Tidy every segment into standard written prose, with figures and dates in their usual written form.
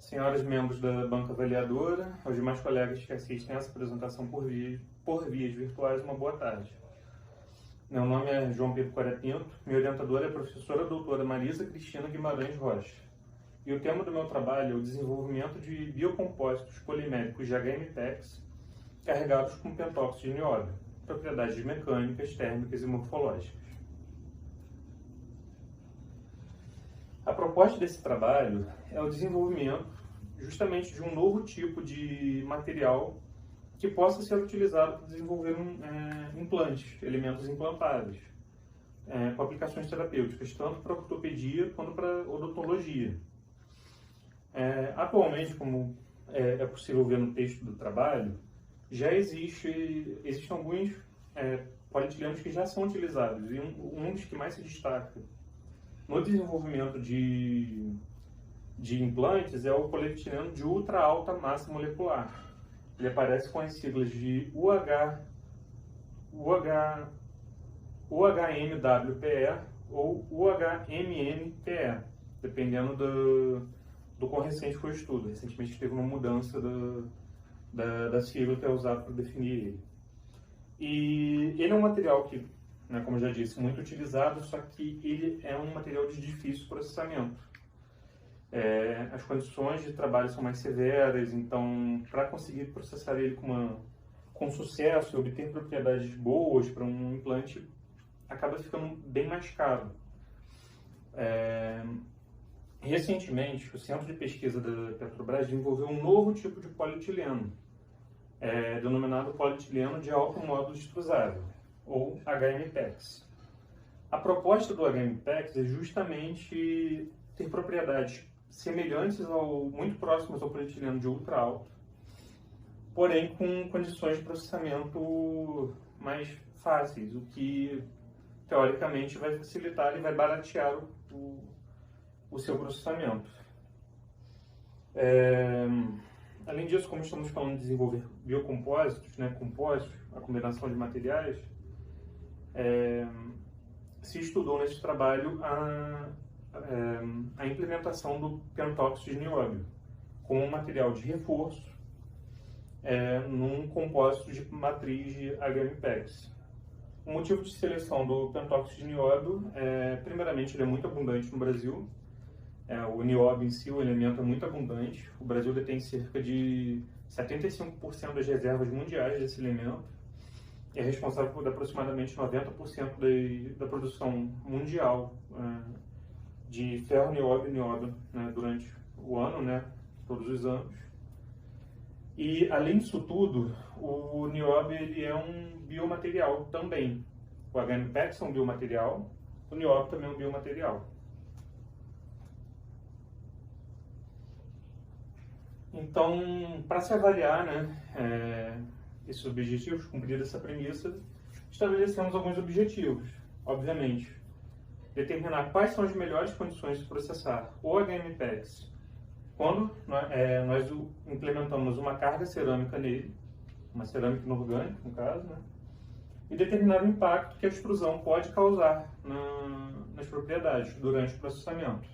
senhoras membros da banca avaliadora, aos demais colegas que assistem essa apresentação por vias virtuais, uma boa tarde. Meu nome é João Pedro Quarepinto, minha orientadora é a professora doutora Marisa Cristina Guimarães Rocha. E o tema do meu trabalho é o desenvolvimento de biocompósitos poliméricos de HMPEX carregados com pentóxido de nióbio, propriedades mecânicas, térmicas e morfológicas. A proposta desse trabalho é o desenvolvimento justamente de um novo tipo de material que possa ser utilizado para desenvolver implantes, elementos implantáveis, com aplicações terapêuticas, tanto para ortopedia quanto para odontologia. Atualmente, como é possível ver no texto do trabalho, já existem alguns polietilenos que já são utilizados, e um dos que mais se destaca no desenvolvimento de implantes é o polietileno de ultra alta massa molecular. Ele aparece com as siglas de UHMWPE ou UHMNPE, dependendo do quão recente foi o estudo. Recentemente teve uma mudança da sigla que é usada para definir ele. E ele é um material que, como eu já disse, muito utilizado, só que ele é um material de difícil processamento. As condições de trabalho são mais severas, então, para conseguir processar ele com sucesso e obter propriedades boas para um implante, acaba ficando bem mais caro. Recentemente, o Centro de Pesquisa da Petrobras desenvolveu um novo tipo de polietileno, denominado polietileno de alto módulo extrusável, ou HMPEX. A proposta do HMPEX é justamente ter propriedades semelhantes muito próximas ao polietileno de ultra alto, porém com condições de processamento mais fáceis, o que teoricamente vai facilitar e vai baratear o seu processamento. Além disso, como estamos falando de desenvolver biocompósitos, compósitos, a combinação de materiais, se estudou nesse trabalho a implementação do pentóxido de nióbio como um material de reforço num compósito de matriz de HMPEX. O motivo de seleção do pentóxido de nióbio primeiramente, ele é muito abundante no Brasil. O nióbio em si, o elemento é muito abundante. O Brasil detém cerca de 75% das reservas mundiais desse elemento. É responsável por aproximadamente 90% da produção mundial de ferro, nióbio e nióbio durante o ano, todos os anos. E, além disso tudo, o nióbio ele é um biomaterial também. O HMPEX é um biomaterial, o nióbio também é um biomaterial. Então, para se avaliar esses objetivos, cumprir essa premissa, estabelecemos alguns objetivos, obviamente. Determinar quais são as melhores condições de processar o HMPEX quando nós implementamos uma carga cerâmica nele, uma cerâmica inorgânica, no caso, e determinar o impacto que a extrusão pode causar nas propriedades durante o processamento.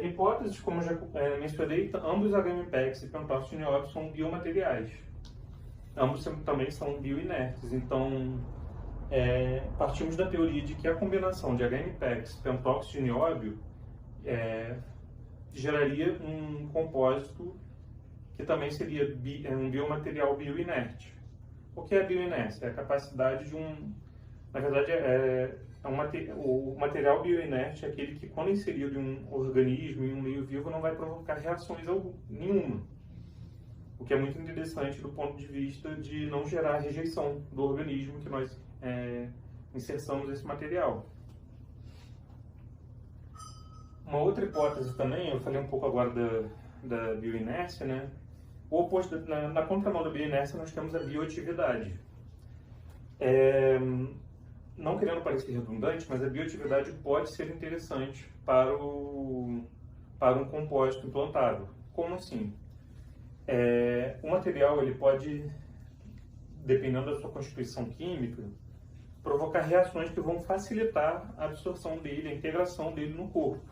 Hipóteses, como já mencionei, ambos HMPEX e pentóxido de nióbio são biomateriais. Ambos também são bioinertes, então partimos da teoria de que a combinação de HMPEX e pentóxido de nióbio geraria um compósito que também seria um biomaterial bioinerte. O que é bioinércia? É a capacidade de na verdade, o material bioinerte é aquele que, quando inserido em um organismo, em um meio vivo, não vai provocar reações nenhuma. O que é muito interessante do ponto de vista de não gerar rejeição do organismo que nós inserçamos esse material. Uma outra hipótese também, eu falei um pouco agora da bioinércia, o oposto, na contramão da bioinércia nós temos a bioatividade. Não querendo parecer redundante, mas a bioatividade pode ser interessante para um compósito implantável. Como assim? O material ele pode, dependendo da sua constituição química, provocar reações que vão facilitar a absorção dele, a integração dele no corpo.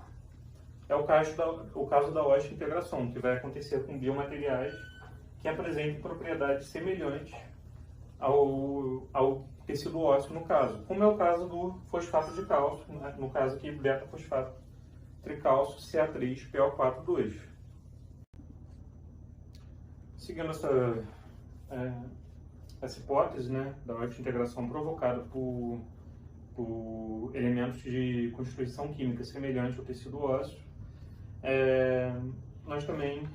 é o caso da osteointegração, que vai acontecer com biomateriais que apresentem propriedades semelhantes ao tecido ósseo, no caso, como é o caso do fosfato de cálcio, no caso aqui, beta-fosfato tricálcio Ca3PO4,2. Seguindo essa hipótese, né, da osteointegração provocada por elementos de constituição química semelhante ao tecido ósseo, nós também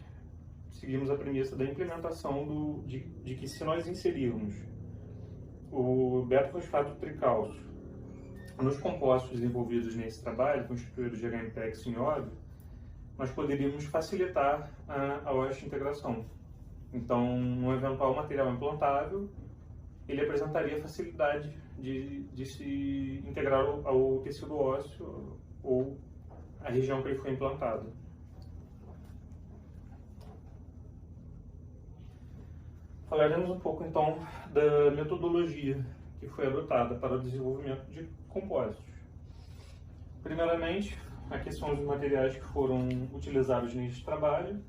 seguimos a premissa da implementação de que, se nós inserirmos o beta-fosfato tricálcio nos compostos envolvidos nesse trabalho, constituídos de HMPEX e nióbio, nós poderíamos facilitar a osteointegração. Então, um eventual material implantável, ele apresentaria facilidade de se integrar ao tecido ósseo ou à região que ele foi implantado. Falaremos um pouco, então, da metodologia que foi adotada para o desenvolvimento de compósitos. Primeiramente, aqui são os materiais que foram utilizados neste trabalho.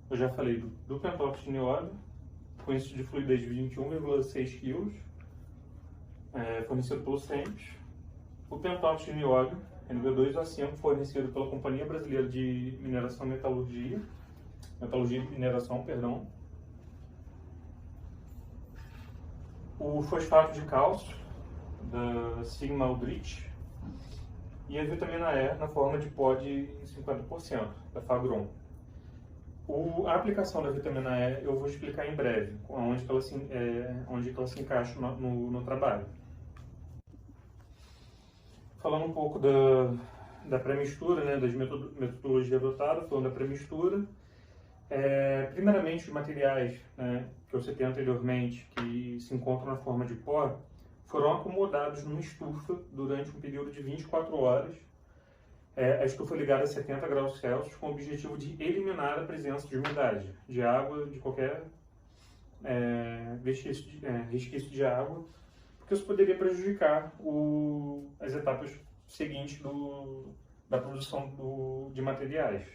Eu já falei do pentóxido de nióbio, com índice de fluidez de 21,6 kg, fornecido pelo SEMPES. O pentóxido de nióbio, NB2O5, fornecido pela Companhia Brasileira de Mineração e Metalurgia e Mineração, perdão. O fosfato de cálcio, da Sigma Aldrich, e a vitamina E na forma de pó de 50%, da Fagron. A aplicação da vitamina E eu vou explicar em breve, onde ela se encaixa no trabalho. Falando um pouco da pré-mistura, né, das metodologias adotadas, falando da pré-mistura. Primeiramente, os materiais, né, que eu citei anteriormente, que se encontram na forma de pó, foram acomodados numa estufa durante um período de 24 horas. A estufa ligada a 70 graus Celsius, com o objetivo de eliminar a presença de umidade, de água, de qualquer resquício de água, porque isso poderia prejudicar as etapas seguintes da produção de materiais.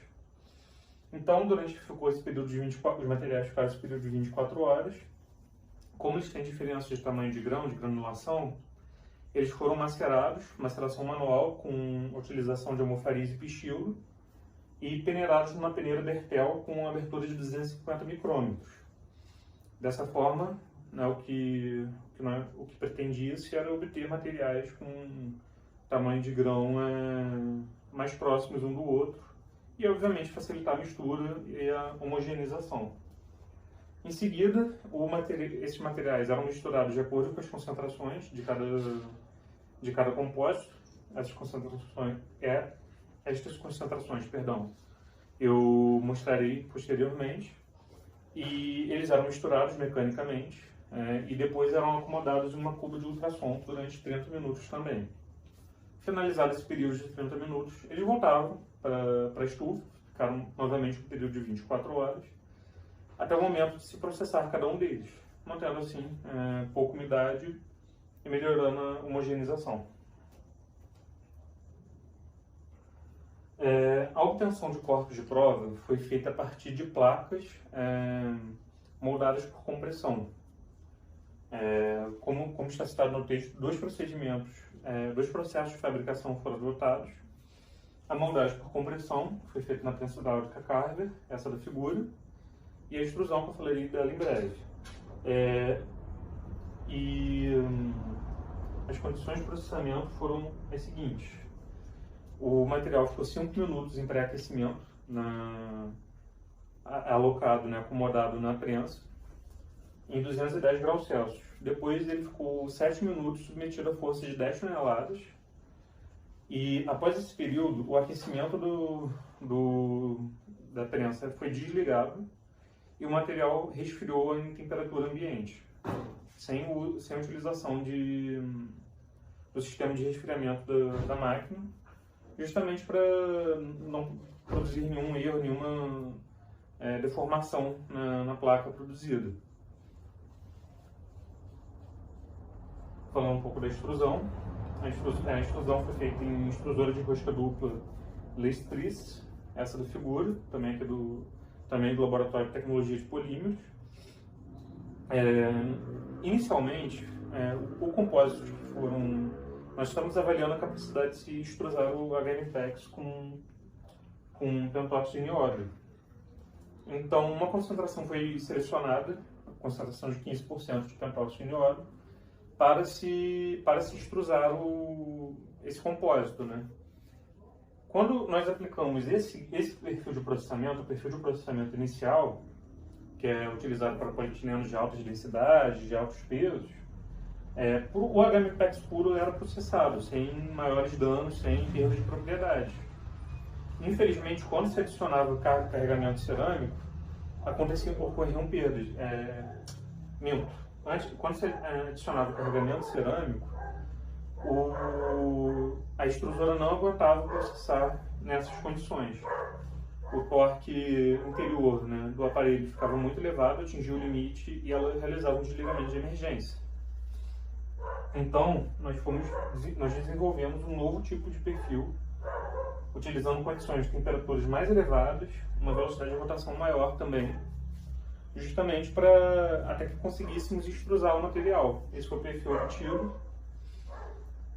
Então, durante esse período de 24, os materiais ficaram esse período de 24 horas. Como eles têm diferença de tamanho de grão, de granulação, eles foram macerados, maceração manual, com utilização de almofariz e pichilo, e peneirados numa peneira Bertel com abertura de 250 micrômetros. Dessa forma, né, o que pretendia-se era obter materiais com tamanho de grão mais próximos um do outro, e obviamente facilitar a mistura e a homogeneização. Em seguida, esses materiais eram misturados de acordo com as concentrações de cada compósito. Estas concentrações, eu mostrarei posteriormente, e eles eram misturados mecanicamente e depois eram acomodados em uma cuba de ultrassom durante 30 minutos também. Finalizado esse período de 30 minutos, eles voltavam para a estufa, ficaram novamente um período de 24 horas, até o momento de se processar cada um deles, mantendo assim pouca umidade e melhorando a homogeneização. A obtenção de corpos de prova foi feita a partir de placas moldadas por compressão. Como está citado no texto, dois processos de fabricação foram adotados. A moldagem por compressão foi feita na prensa hidráulica Carver, essa da figura, e a extrusão, que eu falarei dela em breve. As condições de processamento foram as seguintes. O material ficou 5 minutos em pré-aquecimento, alocado, acomodado na prensa, em 210 graus Celsius. Depois ele ficou 7 minutos submetido a força de 10 toneladas. E após esse período, o aquecimento da prensa foi desligado e o material resfriou em temperatura ambiente, sem utilização do sistema de resfriamento da máquina, justamente para não produzir nenhum erro, nenhuma deformação na placa produzida. Falando um pouco da extrusão. A extrusão foi feita em extrusora de rosca dupla Leistris, essa da figura, também do Laboratório de Tecnologia de Polímeros. Inicialmente, o compósito que foram... Nós estamos avaliando a capacidade de se extrusar o HMPEX com pentóxido de nióbio. Então, uma concentração foi selecionada, a concentração de 15% de pentóxido de nióbio, para se extrusar esse compósito, né? Quando nós aplicamos esse perfil de processamento, o perfil de processamento inicial, que é utilizado para polietileno de alta densidade, de altos pesos, o HMPEX puro era processado, sem maiores danos, sem perda de propriedade. Infelizmente, quando se adicionava carregamento cerâmico, ocorriam perdas. Quando se adicionava carregamento cerâmico, a extrusora não aguentava processar nessas condições. O torque interior, né, do aparelho ficava muito elevado, atingia o limite e ela realizava um desligamento de emergência. Então, nós desenvolvemos um novo tipo de perfil, utilizando condições de temperaturas mais elevadas, uma velocidade de rotação maior também, justamente até que conseguíssemos extrusar o material. Esse foi o perfil obtido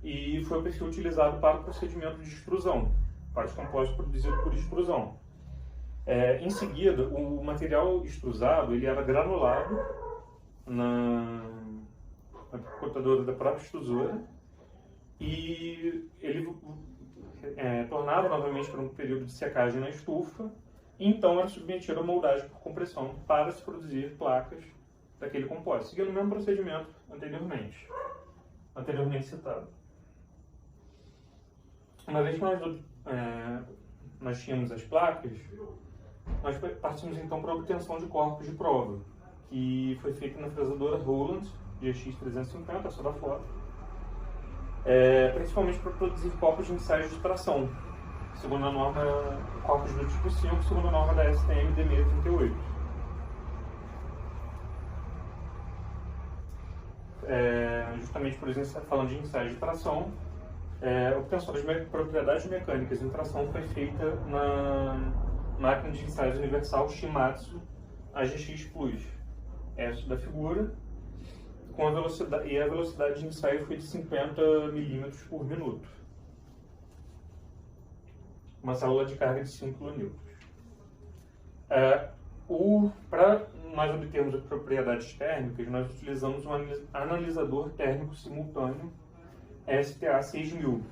e foi o perfil utilizado para o procedimento de extrusão, para os compósitos produzidos por extrusão. Em seguida, o material extrusado ele era granulado na picotadora da própria extrusora e ele tornado novamente para um período de secagem na estufa, e então era submetido a moldagem por compressão para se produzir placas daquele compósito, seguindo o mesmo procedimento anteriormente citado. Uma vez que nós tínhamos as placas, nós partimos então para a obtenção de corpos de prova, que foi feita na fresadora Roland GX350, essa da foto, principalmente para produzir corpos de ensaios de tração, segundo a norma, corpos do tipo 5, segundo a norma da STM D638. Justamente por isso, falando de ensaios de tração, a obtenção das propriedades mecânicas em tração foi feita na máquina de ensaios universal Shimadzu AGX Plus. Essa da figura, a velocidade de ensaio foi de 50 mm por minuto. Uma célula de carga de 5 kN. Para nós obtermos as propriedades térmicas, nós utilizamos um analisador térmico simultâneo STA 6000,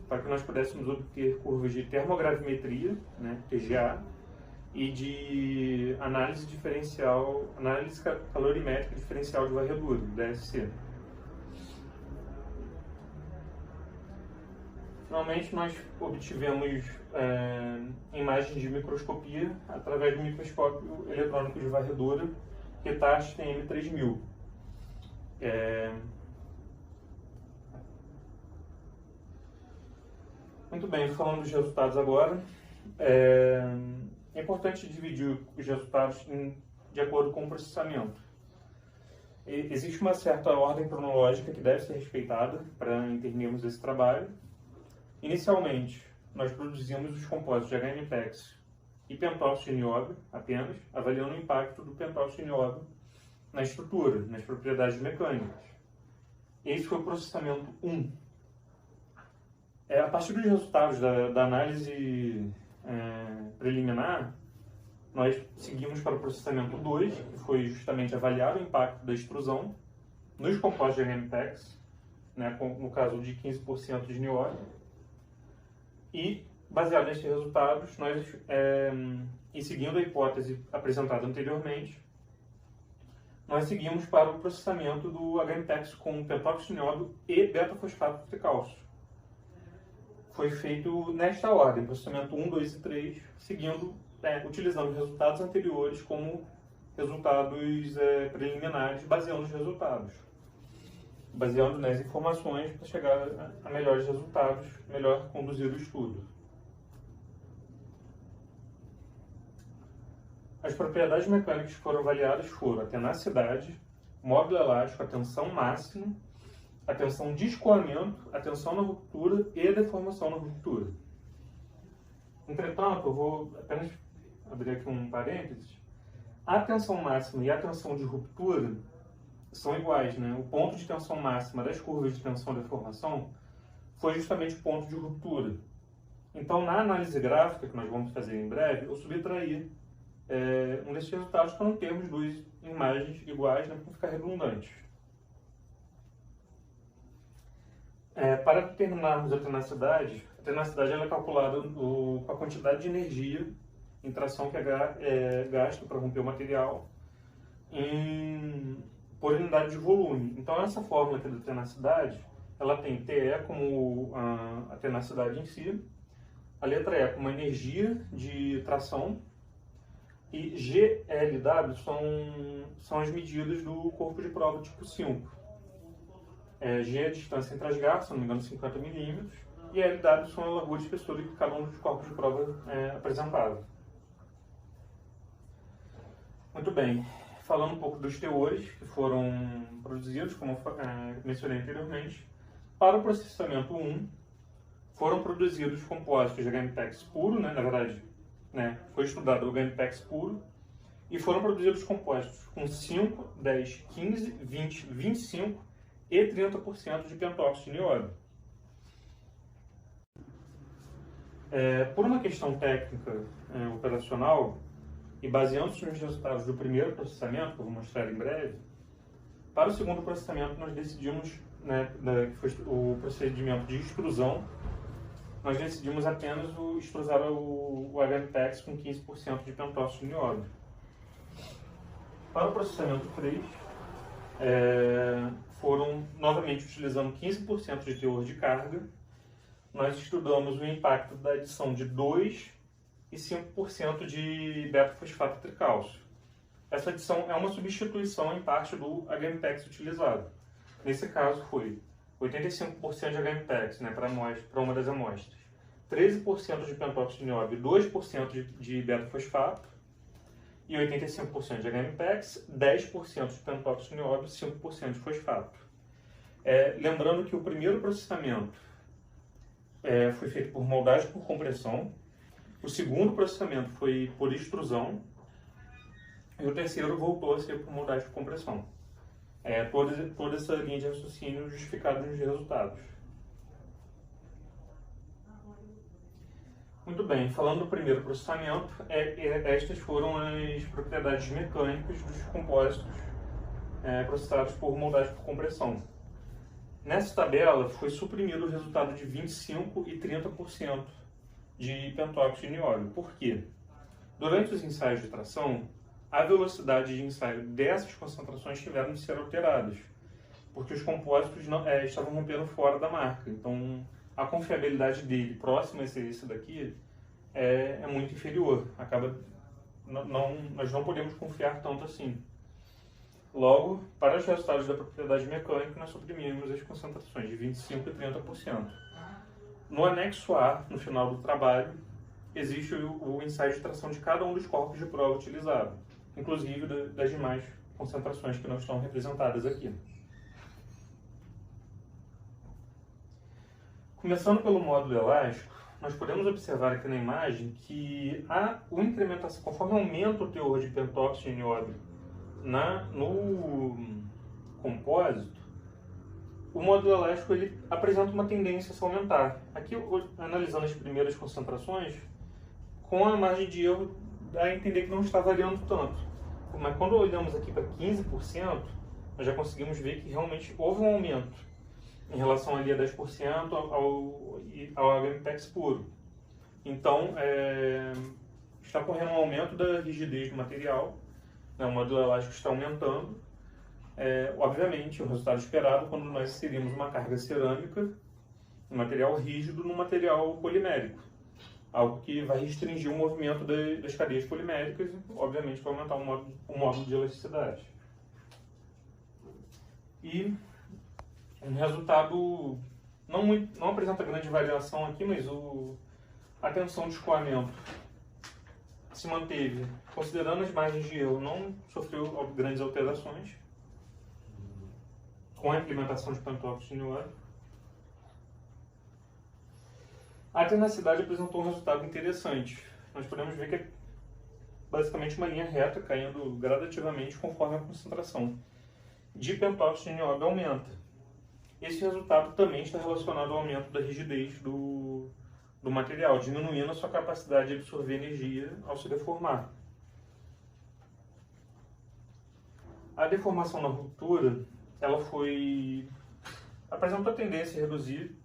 para que nós pudéssemos obter curvas de termogravimetria, né, TGA, e de análise calorimétrica diferencial de varredura, DSC. Finalmente, nós obtivemos imagens de microscopia através do microscópio eletrônico de varredura Hitachi TM3000. Muito bem, falando dos resultados agora. É importante dividir os resultados de acordo com o processamento. Existe uma certa ordem cronológica que deve ser respeitada para entendermos esse trabalho. Inicialmente, nós produzimos os compósitos de HMPEX e pentóxido de nióbio apenas, avaliando o impacto do pentóxido de nióbio na estrutura, nas propriedades mecânicas. Esse foi o processamento 1. A partir dos resultados da análise preliminar, nós seguimos para o processamento 2, que foi justamente avaliar o impacto da extrusão nos compósitos de HMPEX, né, no caso de 15% de nióbio. E, baseado nesses resultados, e seguindo a hipótese apresentada anteriormente, nós seguimos para o processamento do HMPEX com pentóxido de nióbio e beta-fosfato de cálcio. Foi feito nesta ordem, processamento 1, 2 e 3, utilizando os resultados anteriores como resultados preliminares, baseando os resultados, baseando nas informações para chegar a melhores resultados, melhor conduzir o estudo. As propriedades mecânicas que foram avaliadas foram a tenacidade, módulo elástico, a tensão máxima, a tensão de escoamento, a tensão na ruptura e a deformação na ruptura. Entretanto, eu vou apenas abrir aqui um parênteses. A tensão máxima e a tensão de ruptura são iguais, né? O ponto de tensão máxima das curvas de tensão de deformação foi justamente o ponto de ruptura. Então, na análise gráfica, que nós vamos fazer em breve, eu subtraí um desses resultados para não termos duas imagens iguais, né, para não ficar redundante. Para determinarmos a tenacidade ela é calculada com a quantidade de energia em tração que é gasta para romper o material por unidade de volume. Então, essa fórmula aqui da tenacidade, ela tem TE como a tenacidade em si, a letra E como a energia de tração, e GLW são as medidas do corpo de prova tipo 5. G é a distância entre as garras, se não me engano 50 milímetros, e LW são a largura e espessura que cada um dos corpos de prova apresentava. Muito bem, falando um pouco dos teores que foram produzidos, como mencionei anteriormente, para o processamento 1, foram produzidos compostos de HMPEX puro, né, na verdade, foi estudado o HMPEX puro, e foram produzidos compostos com 5, 10, 15, 20, 25 e 30% de pentóxido de nióbio. Por uma questão técnica operacional, e baseando-se nos resultados do primeiro processamento, que eu vou mostrar em breve, para o segundo processamento nós decidimos, que foi o procedimento de extrusão, nós decidimos apenas extrusar o HMPEX com 15% de pentóxido de nióbio. Para o processamento 3, foram novamente utilizando 15% de teor de carga. Nós estudamos o impacto da adição de 2 e 5% de beta-fosfato tricálcio. Essa adição é uma substituição em parte do HMPEX utilizado. Nesse caso foi 85% de HMPEX para uma das amostras, 13% de pentóxido de nióbio e 2% de beta-fosfato, e 85% de HMPEX, 10% de pentóxido de nióbio e 5% de fosfato. Lembrando que o primeiro processamento foi feito por moldagem por compressão, o segundo processamento foi por extrusão, e o terceiro voltou a ser por moldagem por compressão. Toda essa linha de raciocínio justificada nos resultados. Muito bem, falando do primeiro processamento, estas foram as propriedades mecânicas dos compósitos processados por moldagem por compressão. Nessa tabela foi suprimido o resultado de 25% e 30% de pentóxido de nióbio. Por quê? Durante os ensaios de tração, a velocidade de ensaio dessas concentrações tiveram de ser alteradas, porque os compósitos estavam rompendo fora da marca. Então, a confiabilidade dele próximo a esse daqui é muito inferior. Nós não podemos confiar tanto assim. Logo, para os resultados da propriedade mecânica, nós suprimimos as concentrações de 25% e 30%. No anexo A, no final do trabalho, existe o ensaio de tração de cada um dos corpos de prova utilizado, inclusive das demais concentrações que não estão representadas aqui. Começando pelo módulo elástico, nós podemos observar aqui na imagem que há uma incrementação, conforme aumenta o teor de pentóxido de nióbio no compósito, o módulo elástico ele apresenta uma tendência a se aumentar. Aqui, analisando as primeiras concentrações, com a margem de erro, dá a entender que não está variando tanto. Mas quando olhamos aqui para 15%, nós já conseguimos ver que realmente houve um aumento em relação ali a 10% ao HMPEX puro. Então, está ocorrendo um aumento da rigidez do material, o módulo elástico está aumentando. Obviamente, o resultado esperado quando nós inserimos uma carga cerâmica, um material rígido, no material polimérico. Algo que vai restringir o movimento das cadeias poliméricas e, obviamente, vai aumentar o módulo de elasticidade. E um resultado não apresenta grande variação aqui, mas a tensão de escoamento se manteve, considerando as margens de erro, não sofreu grandes alterações com a implementação de pentóxido de nióbio. A tenacidade apresentou um resultado interessante. Nós podemos ver que é basicamente uma linha reta, caindo gradativamente conforme a concentração de pentóxido de nióbio aumenta. Esse resultado também está relacionado ao aumento da rigidez do material, diminuindo a sua capacidade de absorver energia ao se deformar. A deformação na ruptura, ela apresentou a tendência a reduzir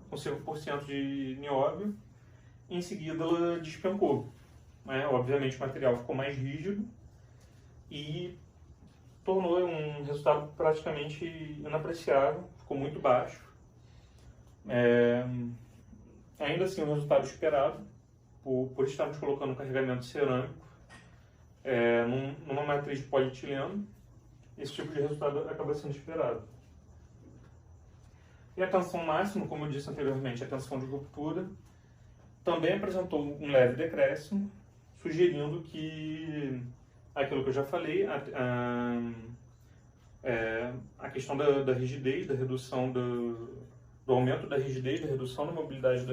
com 5% de nióbio, e em seguida ela despencou. Obviamente o material ficou mais rígido e tornou um resultado praticamente inapreciável, ficou muito baixo. Ainda assim, um resultado esperado, por estarmos colocando carregamento cerâmico numa matriz de polietileno, esse tipo de resultado acaba sendo esperado. E a tensão máxima, como eu disse anteriormente, a tensão de ruptura, também apresentou um leve decréscimo, sugerindo que aquilo que eu já falei, a questão da rigidez, da redução do aumento da rigidez, da redução da mobilidade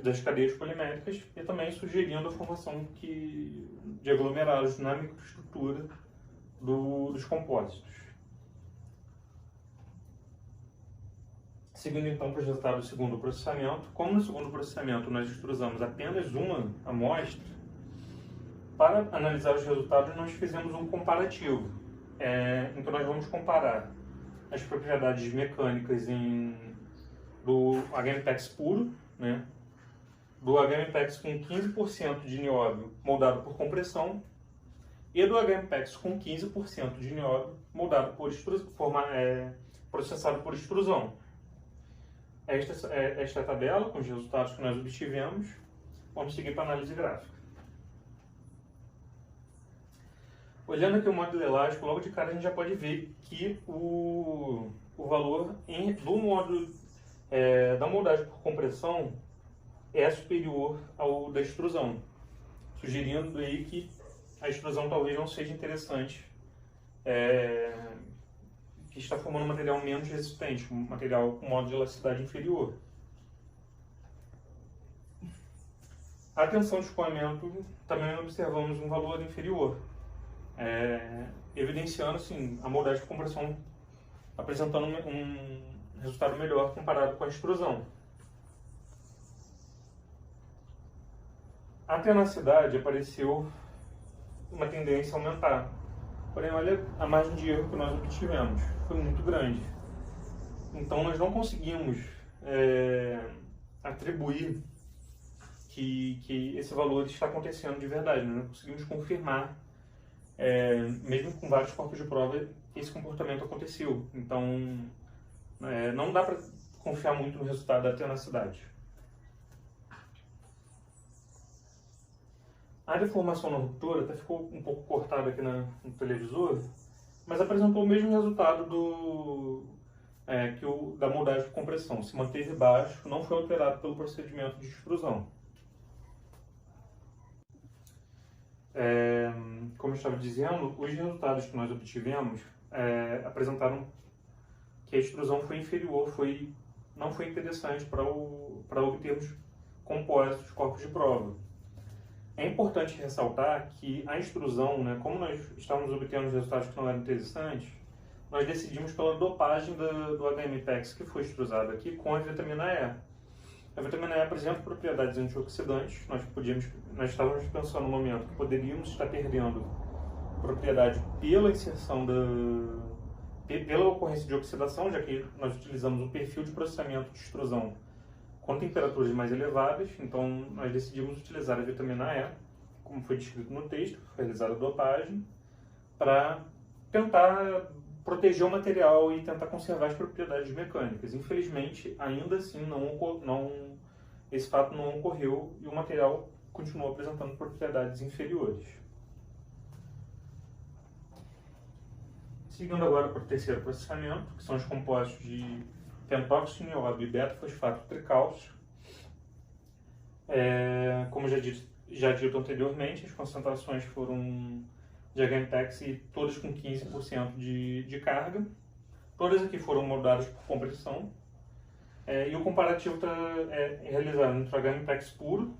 das cadeias poliméricas, e também sugerindo a formação de aglomerados na microestrutura dos compósitos. Seguindo então para os resultados do segundo processamento, como no segundo processamento nós extrusamos apenas uma amostra, para analisar os resultados nós fizemos um comparativo. Então nós vamos comparar as propriedades mecânicas do HMPEX puro, do HMPEX com 15% de nióbio moldado por compressão e do HMPEX com 15% de nióbio moldado processado por extrusão. Esta é a tabela com os resultados que nós obtivemos. Vamos seguir para a análise gráfica. Olhando aqui o módulo elástico, logo de cara a gente já pode ver que o valor do módulo da moldagem por compressão é superior ao da extrusão, sugerindo aí que a extrusão talvez não seja interessante, que está formando um material menos resistente, um material com modo de elasticidade inferior. A tensão de escoamento também observamos um valor inferior, evidenciando assim, a moldagem de compressão apresentando um resultado melhor comparado com a extrusão. A tenacidade apareceu uma tendência a aumentar, porém olha a margem de erro que nós obtivemos, foi muito grande. Então nós não conseguimos atribuir que esse valor está acontecendo de verdade, nós não conseguimos confirmar, mesmo com vários corpos de prova, que esse comportamento aconteceu. Então não dá para confiar muito no resultado da tenacidade. A deformação na ruptura até ficou um pouco cortada aqui no televisor, mas apresentou o mesmo resultado da moldagem de compressão. Se manteve baixo, não foi alterado pelo procedimento de extrusão. Como eu estava dizendo, os resultados que nós obtivemos apresentaram que a extrusão foi inferior, não foi interessante para obtermos compósitos, corpos de prova. É importante ressaltar que a extrusão, como nós estávamos obtendo resultados que não eram interessantes, nós decidimos pela dopagem do HMPEX que foi extrusado aqui com a vitamina E. A vitamina E apresenta propriedades antioxidantes, nós estávamos pensando no momento que poderíamos estar perdendo propriedade pela inserção pela ocorrência de oxidação, já que nós utilizamos um perfil de processamento de extrusão com temperaturas mais elevadas, então nós decidimos utilizar a vitamina E, como foi descrito no texto, foi realizada a dopagem, para tentar proteger o material e tentar conservar as propriedades mecânicas. Infelizmente, ainda assim, esse fato não ocorreu e o material continuou apresentando propriedades inferiores. Seguindo agora para o terceiro processamento, que são os compósitos de pentóxido de nióbio e beta-fosfato tricálcio. Como já dito anteriormente, as concentrações foram de HMPEX e todas com 15% de carga. Todas aqui foram moldadas por compressão. E o comparativo está realizado entre o HMPEX puro,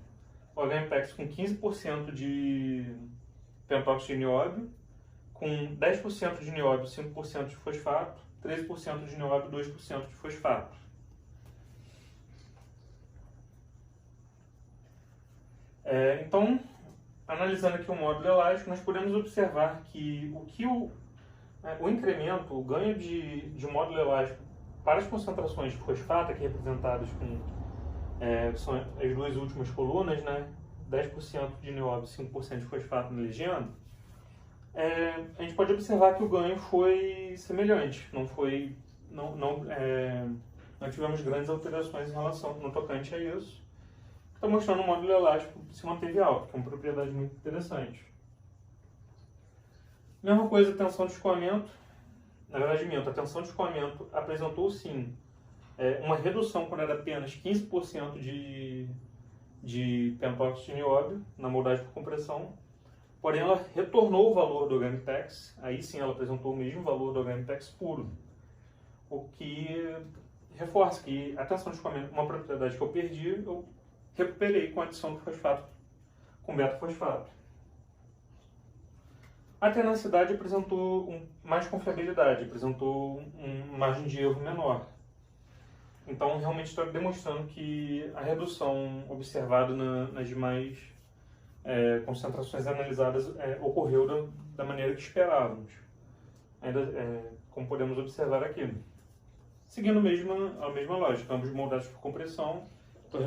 o HMPEX com 15% de pentóxido de nióbio, com 10% de nióbio, 5% de fosfato, 13% de nióbio, 2% de fosfato. Então, analisando aqui o módulo elástico, nós podemos observar que o incremento, o ganho de módulo elástico para as concentrações de fosfato, aqui representadas são as duas últimas colunas, né? 10% de nióbio, 5% de fosfato na legenda, a gente pode observar que o ganho foi semelhante, não tivemos grandes alterações em relação no tocante a isso. Está mostrando o módulo elástico se manteve alto, que é uma propriedade muito interessante. Mesma coisa, a tensão de escoamento. Na verdade, a tensão de escoamento apresentou sim uma redução quando era apenas 15% de pentóxido de nióbio na moldagem por compressão, porém ela retornou o valor do HMPEX, aí sim ela apresentou o mesmo valor do HMPEX puro, o que reforça que a tensão de escoamento, uma propriedade que eu perdi, eu recuperei com a adição do fosfato, com beta-fosfato. A tenacidade apresentou mais confiabilidade, apresentou uma margem de erro menor. Então, realmente está demonstrando que a redução observada nas demais concentrações analisadas ocorreu da maneira que esperávamos, como podemos observar aqui. Seguindo a mesma lógica, ambos moldados por compressão, estou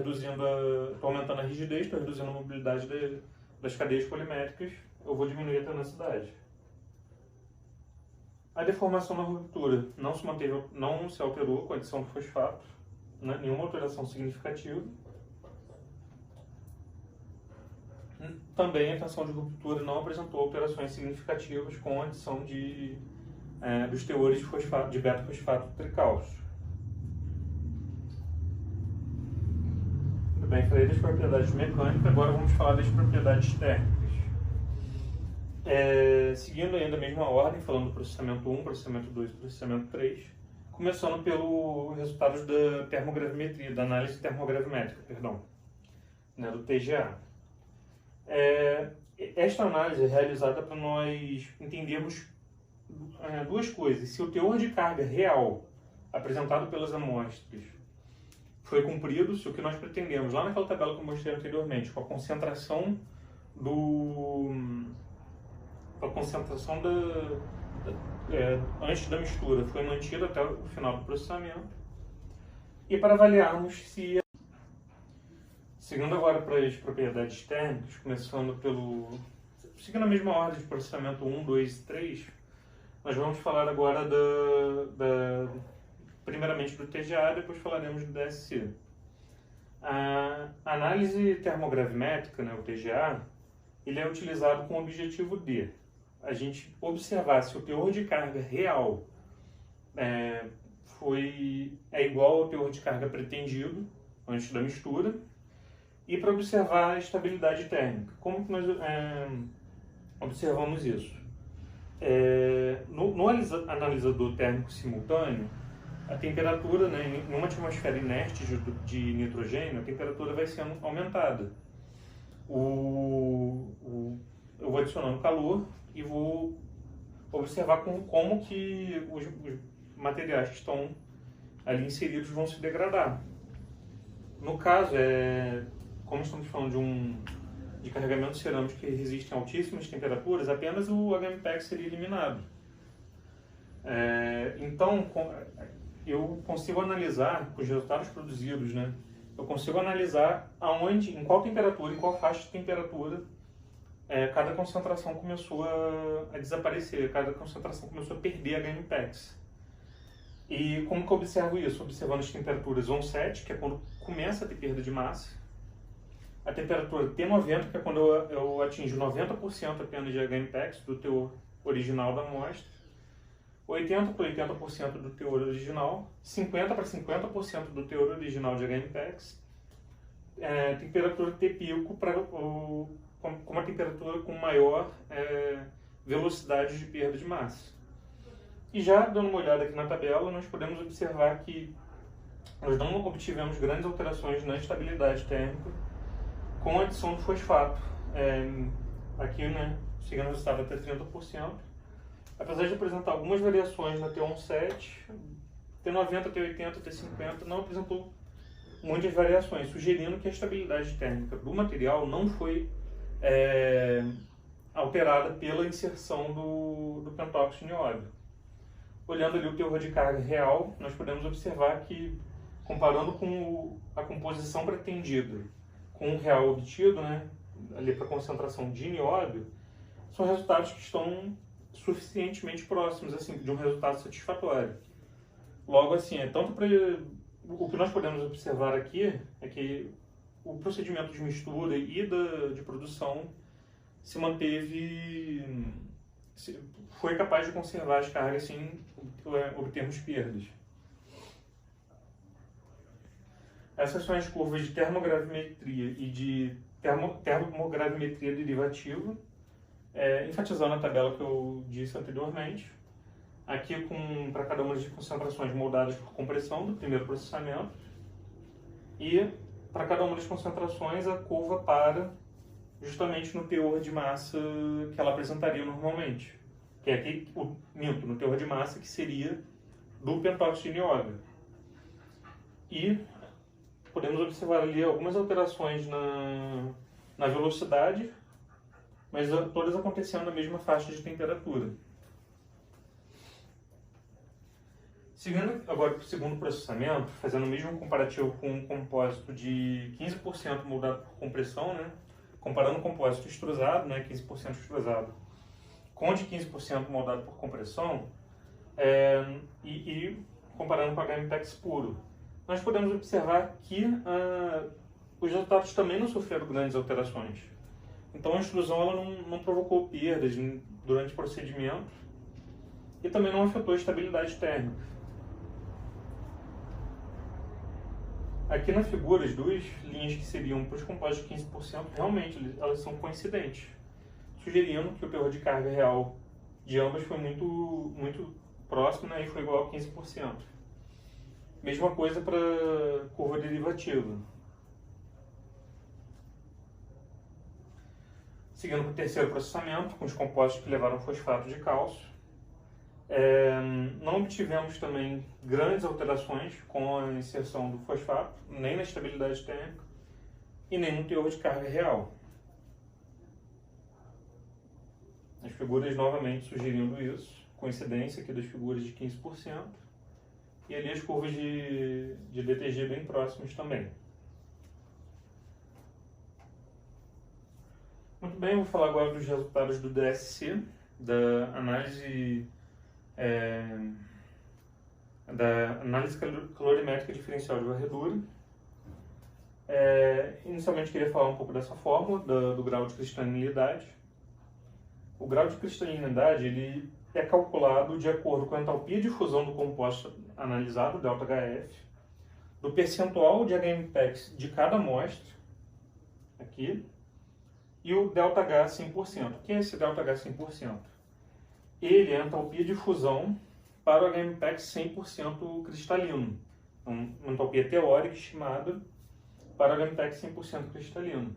aumentando a rigidez, estou reduzindo a mobilidade das cadeias polimétricas, eu vou diminuir a tenacidade. A deformação na ruptura não se alterou com a adição do fosfato, nenhuma alteração significativa. Também a tensão de ruptura não apresentou alterações significativas com a adição dos teores de beta-fosfato tricálcio. Muito bem, falei das propriedades mecânicas, agora vamos falar das propriedades térmicas. Seguindo ainda a mesma ordem, falando do processamento 1, processamento 2 e processamento 3, começando pelos resultados da termogravimetria, da análise termogravimétrica, né, do TGA. Esta análise é realizada para nós entendermos duas coisas: se o teor de carga real apresentado pelas amostras foi cumprido, se o que nós pretendemos, lá naquela tabela que eu mostrei anteriormente, com a concentração antes da mistura foi mantida até o final do processamento, e para avaliarmos se... Seguindo agora para as propriedades térmicas, seguindo a mesma ordem de processamento 1, 2 e 3, nós vamos falar agora primeiramente do TGA, depois falaremos do DSC. A análise termogravimétrica, né, o TGA, ele é utilizado com o objetivo de a gente observar se o teor de carga real é igual ao teor de carga pretendido antes da mistura, e para observar a estabilidade térmica. Como que nós observamos isso? No analisador térmico simultâneo, a temperatura, né, em uma atmosfera inerte de nitrogênio, a temperatura vai sendo aumentada. Eu vou adicionando calor e vou observar como que os materiais que estão ali inseridos vão se degradar. No caso, como estamos falando de carregamentos cerâmicos que resistem a altíssimas temperaturas, apenas o HMPEX seria eliminado. Então, eu consigo analisar os resultados produzidos, né? Eu consigo analisar em qual temperatura, em qual faixa de temperatura cada concentração começou a desaparecer, cada concentração começou a perder HMPEX. E como que eu observo isso? Observando as temperaturas on-set, que é quando começa a ter perda de massa, a temperatura T90, que é quando eu atinjo 90% apenas de HMPEX do teor original da amostra, 80% para 80% do teor original, 50% para 50% do teor original de HMPEX, temperatura T-pico com uma temperatura com maior velocidade de perda de massa. E já dando uma olhada aqui na tabela, nós podemos observar que nós não obtivemos grandes alterações na estabilidade térmica com a adição do fosfato. Aqui, né, seguindo o resultado até 30%, apesar de apresentar algumas variações na T17, T90, T80, T50, não apresentou muitas variações, sugerindo que a estabilidade térmica do material não foi alterada pela inserção do pentóxido de nióbio. Olhando ali o teor de carga real, nós podemos observar que, comparando com a composição pretendida com o real obtido, né, ali para a concentração de nióbio, são resultados que estão suficientemente próximos assim, de um resultado satisfatório. Logo assim, tanto para o que nós podemos observar aqui é que o procedimento de mistura e de produção se manteve, foi capaz de conservar as cargas sem obtermos perdas. Essas são as curvas de termogravimetria e de termogravimetria derivativa, enfatizando a tabela que eu disse anteriormente. Aqui para cada uma das concentrações moldadas por compressão do primeiro processamento, e para cada uma das concentrações a curva para justamente no teor de massa que ela apresentaria normalmente, que é aqui no teor de massa que seria do pentóxido de nióbio. E podemos observar ali algumas alterações na velocidade, mas todas acontecendo na mesma faixa de temperatura. Seguindo agora para o segundo processamento, fazendo o mesmo comparativo com um compósito de 15% moldado por compressão, né? Comparando o compósito extrusado, né? 15% extrusado, com de 15% moldado por compressão, e comparando com HMPEX puro, nós podemos observar que os resultados também não sofreram grandes alterações. Então a extrusão ela não provocou perdas durante o procedimento e também não afetou a estabilidade térmica. Aqui na figura, as duas linhas que seriam para os compósitos de 15%, realmente elas são coincidentes, sugerindo que o teor de carga real de ambas foi muito próximo, né, e foi igual a 15%. Mesma coisa para a curva derivativa. Seguindo para o terceiro processamento, com os compostos que levaram fosfato de cálcio, não obtivemos também grandes alterações com a inserção do fosfato, nem na estabilidade térmica e nem no teor de carga real. As figuras novamente sugerindo isso, coincidência aqui das figuras de 15%, e ali as curvas de DTG bem próximas também. Muito bem, vou falar agora dos resultados do DSC, da análise calorimétrica diferencial de varredura. Inicialmente queria falar um pouco dessa fórmula, do grau de cristalinidade. O grau de cristalinidade ele é calculado de acordo com a entalpia de fusão do composto analisado, ΔHF, do percentual de HMPEX de cada amostra, aqui, e o ΔH 100%. O que é esse ΔH 100%? Ele é a entalpia de fusão para o HMPEX 100% cristalino. Então, uma entalpia teórica estimada para o HMPEX 100% cristalino.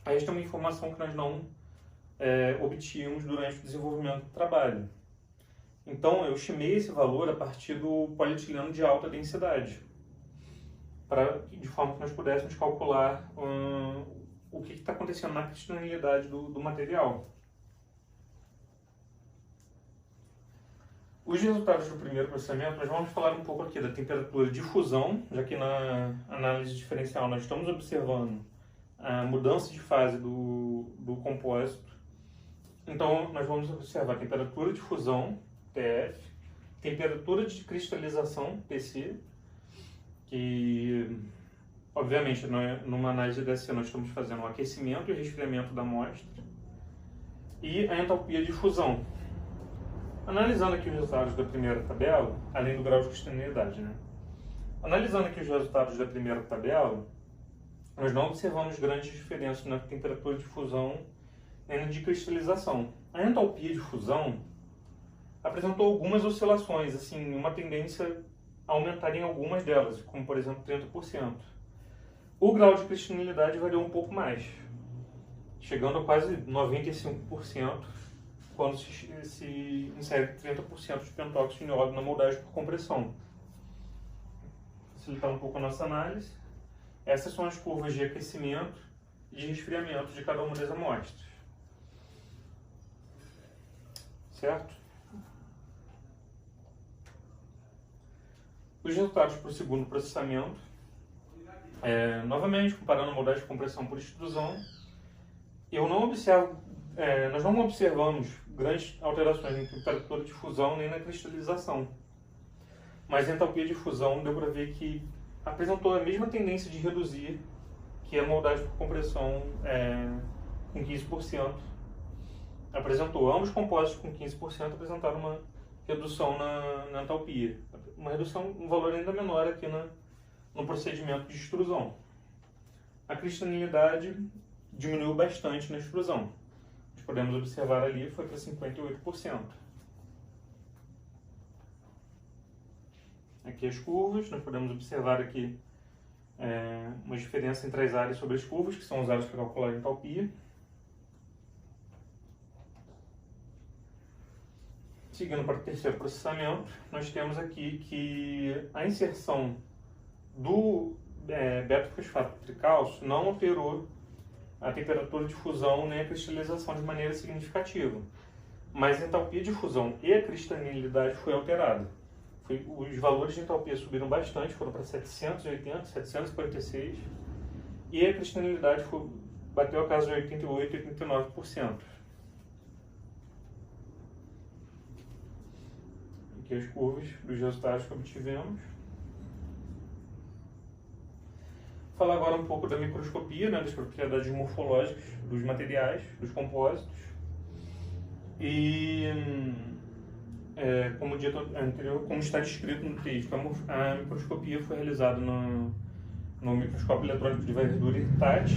Esta é uma informação que nós não obtínhamos durante o desenvolvimento do trabalho. Então, eu estimei esse valor a partir do polietileno de alta densidade, de forma que nós pudéssemos calcular o que está acontecendo na cristalinidade do material. Os resultados do primeiro processamento, nós vamos falar um pouco aqui da temperatura de fusão, já que na análise diferencial nós estamos observando a mudança de fase do compósito. Então, nós vamos observar a temperatura de fusão, TF, temperatura de cristalização, TC, que, obviamente, numa análise DSC nós estamos fazendo um aquecimento e resfriamento da amostra, e a entalpia de fusão. Analisando aqui os resultados da primeira tabela, além do grau de cristalinidade, né? Analisando aqui os resultados da primeira tabela, nós não observamos grandes diferenças na temperatura de fusão nem na de cristalização. A entalpia de fusão apresentou algumas oscilações, assim, uma tendência aumentar em algumas delas, como por exemplo 30%. O grau de cristalidade variou um pouco mais, chegando a quase 95% quando se insere 30% de pentóxido de nióbio na moldagem por compressão. Facilitar um pouco a nossa análise, essas são as curvas de aquecimento e de resfriamento de cada uma das amostras. Certo? Os resultados para o segundo processamento, novamente, comparando a moldagem de compressão por extrusão, nós não observamos grandes alterações na temperatura de fusão nem na cristalização. Mas a entalpia de fusão deu para ver que apresentou a mesma tendência de reduzir que a moldagem por compressão com 15%. Ambos compósitos com 15% apresentaram uma redução na entalpia. Uma redução, um valor ainda menor aqui no procedimento de extrusão. A cristalinidade diminuiu bastante na extrusão. Nós podemos observar ali, foi para 58%. Aqui as curvas, nós podemos observar aqui uma diferença entre as áreas sobre as curvas, que são usadas para calcular a entalpia. Seguindo para o terceiro processamento, nós temos aqui que a inserção do beta-fosfato tricálcio não alterou a temperatura de fusão nem a cristalização de maneira significativa, mas a entalpia de fusão e a cristalinidade foi alterada. Os valores de entalpia subiram bastante, foram para 780, 746, e a cristalinidade bateu a casa de 88 e 89%. Aqui as curvas dos resultados que obtivemos. Falar agora um pouco da microscopia, das propriedades morfológicas dos materiais, dos compósitos. E, como dito anterior, como está descrito no texto, a microscopia foi realizada no microscópio eletrônico de varredura IRTAT,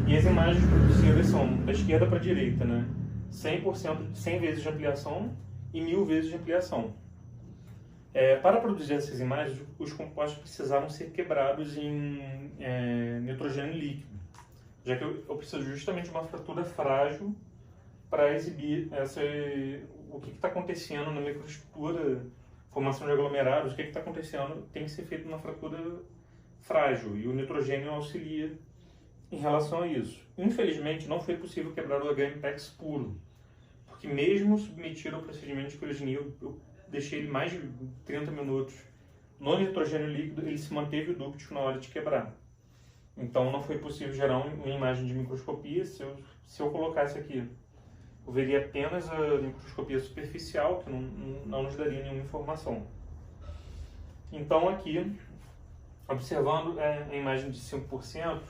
e as imagens produzidas são da esquerda para a direita, 100 vezes de ampliação e 1000 vezes de ampliação. Para produzir essas imagens, os compostos precisaram ser quebrados em nitrogênio líquido, já que eu preciso justamente de uma fratura frágil para exibir o que está acontecendo na microestrutura, formação de aglomerados, o que está acontecendo, tem que ser feito uma fratura frágil, e o nitrogênio auxilia em relação a isso. Infelizmente, não foi possível quebrar o HMPEX puro, porque mesmo submetido ao procedimento de criogenia, eu deixei ele mais de 30 minutos no nitrogênio líquido, ele se manteve dúctil na hora de quebrar. Então não foi possível gerar uma imagem de microscopia. Se eu colocasse aqui, eu veria apenas a microscopia superficial, que não nos daria nenhuma informação. Então aqui, observando a imagem de 5%,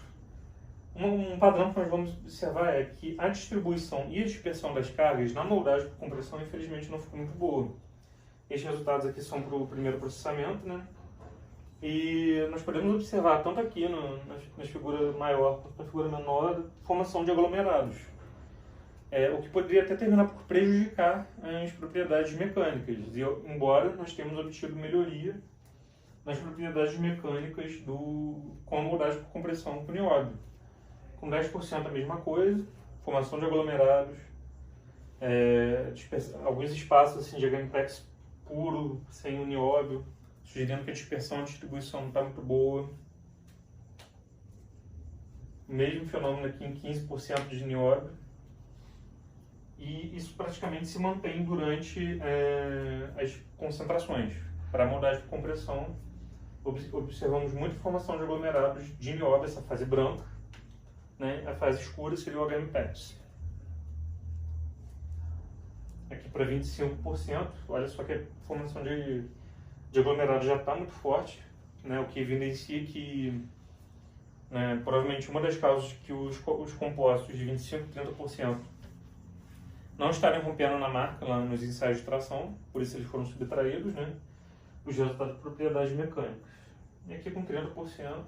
um padrão que nós vamos observar é que a distribuição e a dispersão das cargas na moldagem por compressão, infelizmente, não ficou muito boa. Estes resultados aqui são para o primeiro processamento, e nós podemos observar, tanto aqui na figura maior quanto na figura menor, formação de aglomerados. O que poderia até terminar por prejudicar as propriedades mecânicas, embora nós tenhamos obtido melhoria nas propriedades mecânicas com a moldagem por compressão com nióbio. Com 10% a mesma coisa, formação de aglomerados, alguns espaços assim, de HMPEX puro, sem o nióbio, sugerindo que a dispersão e a distribuição não está muito boa. O mesmo fenômeno aqui em 15% de nióbio. E isso praticamente se mantém durante as concentrações. Para a moldagem de compressão, observamos muita formação de aglomerados de nióbio, essa fase branca, a fase escura seria o HMPEX. Aqui para 25%, olha só que a formação de aglomerado já está muito forte, o que evidencia que provavelmente uma das causas de que os compostos de 25% e 30% não estarem rompendo na marca lá nos ensaios de tração, por isso eles foram subtraídos, os resultados de propriedades mecânicas. E aqui com 30%.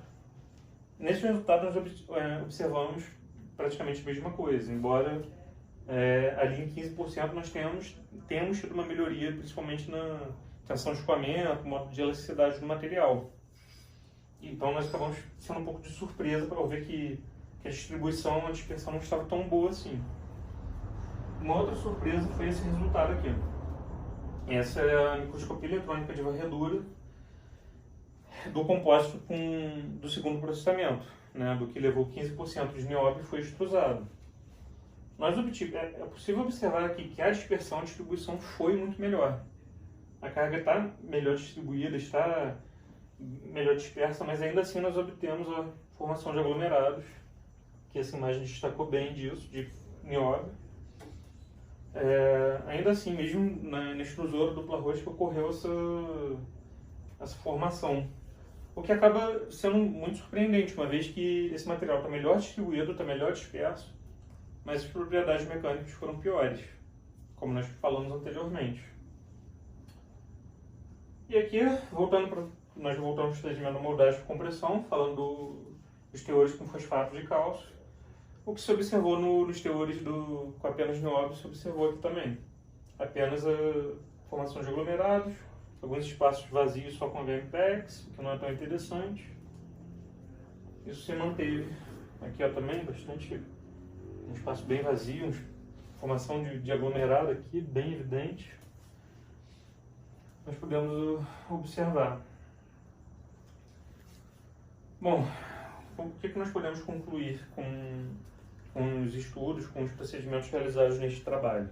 Nesse resultado nós observamos praticamente a mesma coisa, embora ali em 15% nós temos tido uma melhoria, principalmente na tensão de escoamento, modo de elasticidade do material. Então nós acabamos sendo um pouco de surpresa para ver que a distribuição, a dispersão não estava tão boa assim. Uma outra surpresa foi esse resultado aqui. Essa é a microscopia eletrônica de varredura do compósito do segundo processamento, né, do que levou 15% de nióbio e foi extrusado. É possível observar aqui que a dispersão e a distribuição foi muito melhor. A carga está melhor distribuída, está melhor dispersa, mas ainda assim nós obtemos a formação de aglomerados, que essa imagem destacou bem disso, de nióbio. Ainda assim, mesmo na extrusora dupla rosca, ocorreu essa formação. O que acaba sendo muito surpreendente, uma vez que esse material está melhor distribuído, está melhor disperso, mas as propriedades mecânicas foram piores, como nós falamos anteriormente. E aqui, nós voltamos para o procedimento da moldagem por compressão, falando dos teores com fosfato de cálcio. O que se observou nos teores com apenas nióbio se observou aqui também. Apenas a formação de aglomerados, alguns espaços vazios só com HMPEX, o que não é tão interessante. Isso se manteve. Aqui também bastante, um espaço bem vazio, formação de aglomerado aqui, bem evidente. Nós podemos observar. Bom, o que nós podemos concluir com os estudos, com os procedimentos realizados neste trabalho?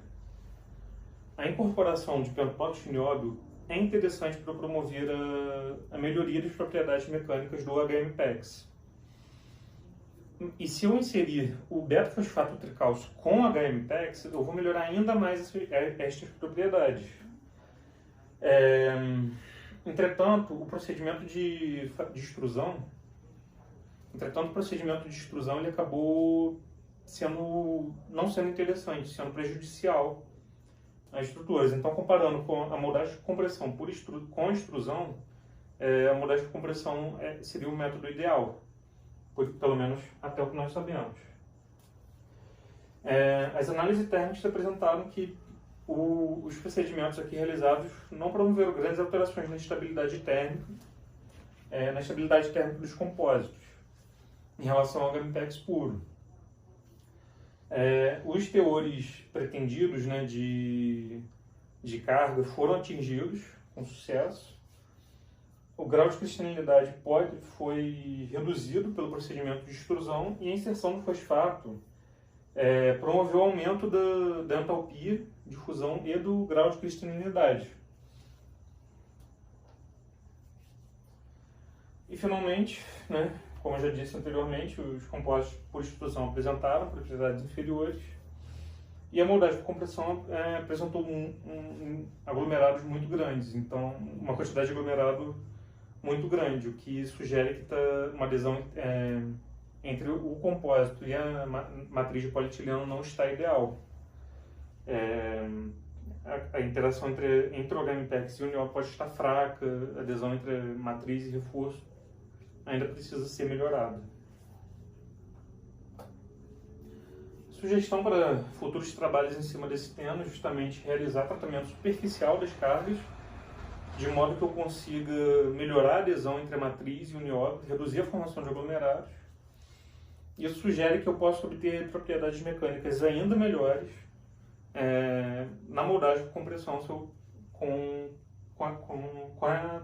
A incorporação de pentóxido de nióbio é interessante para promover a melhoria das propriedades mecânicas do HMPEX. E se eu inserir o beta-fosfato tricálcio com HMPEX, eu vou melhorar ainda mais estas propriedades. Entretanto, o procedimento de extrusão, ele acabou não sendo interessante, sendo prejudicial às estruturas. Então, comparando com a moldagem de compressão com extrusão, a moldagem de compressão seria o método ideal, pelo menos até o que nós sabemos. As análises térmicas apresentaram que os procedimentos aqui realizados não promoveram grandes alterações na estabilidade térmica, dos compósitos, em relação ao HMPEX puro. Os teores pretendidos, né, de carga foram atingidos com sucesso. O grau de cristalinidade foi reduzido pelo procedimento de extrusão e a inserção do fosfato promoveu o aumento da entalpia de fusão e do grau de cristalinidade. E finalmente, né, como eu já disse anteriormente, os compósitos por extrusão apresentaram propriedades inferiores e a moldagem por compressão apresentou aglomerados muito grandes, então uma quantidade de aglomerado muito grande, o que sugere que está uma adesão entre o compósito e a matriz de polietileno não está ideal. A interação entre o HMPEX e o nióbio pode estar fraca, a adesão entre matriz e reforço ainda precisa ser melhorada. Sugestão para futuros trabalhos em cima desse tema é justamente realizar tratamento superficial das cargas, de modo que eu consiga melhorar a adesão entre a matriz e o nióbio, reduzir a formação de aglomerados. Isso sugere que eu possa obter propriedades mecânicas ainda melhores na moldagem por compressão com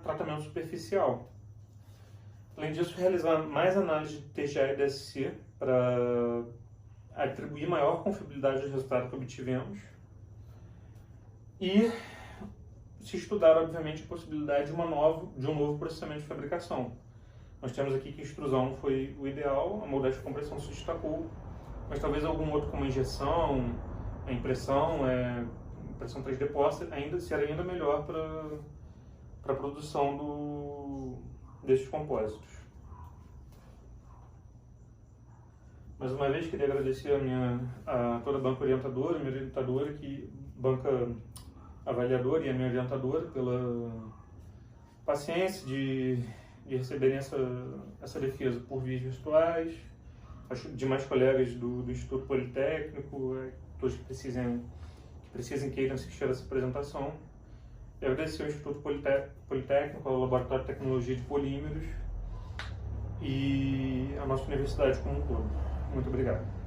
tratamento superficial. Além disso, realizar mais análise de TGA e DSC para atribuir maior confiabilidade ao resultado que obtivemos. E se estudar, obviamente, a possibilidade de um novo processamento de fabricação. Nós temos aqui que a extrusão não foi o ideal, a moldagem de compressão se destacou, mas talvez algum outro, como a injeção, a impressão 3D posta ser ainda melhor para a produção desses compósitos. Mais uma vez, queria agradecer a toda a banca orientadora, minha orientadora, banca avaliadora e a minha orientadora pela paciência de receberem essa defesa por vias virtuais, as demais colegas do Instituto Politécnico, todos que queiram assistir essa apresentação. Eu agradecer ao Instituto Politécnico, ao Laboratório de Tecnologia de Polímeros e a nossa universidade como um todo. Muito obrigado.